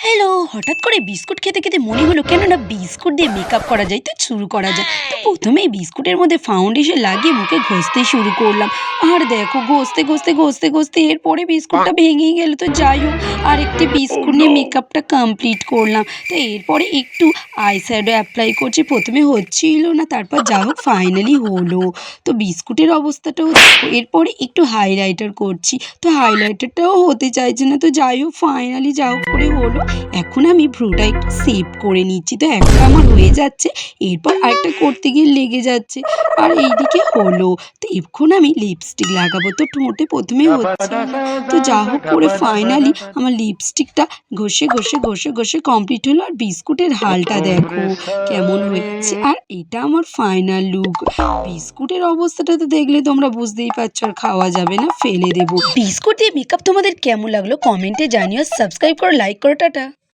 Hello! হঠাৎ করে biscuit খেতে, খেতে মনে হলো কেন না বিস্কুট দিয়ে মেকআপ করা যায়, তো শুরু করা যায়। তো ১ম এই বিস্কুটের মধ্যে ফাউন্ডেশন লাগিয়ে মুখে ঘষতে শুরু করলাম। আর দেখো ঘষতে এরপরে বিস্কুটটা ভেঙেই গেল। তো যাই হোক, আরেকটি বিস্কুট নিয়ে মেকআপটা কমপ্লিট করলাম। তো এরপরে একটু আই শ্যাডো এপ্লাই করছি। ১ম এ হচ্ছিল না, তারপর যা হোক ফাইনালি হলো। তো বিস্কুটের অবস্থাটাও দেখো। এরপরে একটু হাইলাইটার করছি। তো হাইলাইটারটাও হতে চাইছে না। তো যাই হোক ফাইনালি যা হোক করে হলো। এখন আমি ভ্রুটা একটু শেপ করে নিচ্ছি। তো একটা আমার হয়ে যাচ্ছে, এরপর আরেকটা করতে গিয়ে লেগে যাচ্ছে। আর এইদিকে হলো। তো এখন আমি লিপস্টিক লাগাবো। তো ঠোঁটে ১ম এ হচ্ছিল না। তো যা হোক করে ফাইনালি আমার লিপস্টিকটা ঘষে কমপ্লিট হলো। আর বিস্কুটের হালটা দেখো কেমন হয়েছে। আর এটা আমার ফাইনাল লুক। বিস্কুটের অবস্থাটা তো দেখলে তোমরা বুঝতেই পারছো, আর খাওয়া যাবে না, ফেলে দেবো। বিস্কুট দিয়ে মেকআপ তোমাদের কেমন লাগলো কমেন্টে জানিও। সাবস্ক্রাইব করো, লাইক করো, টাটা।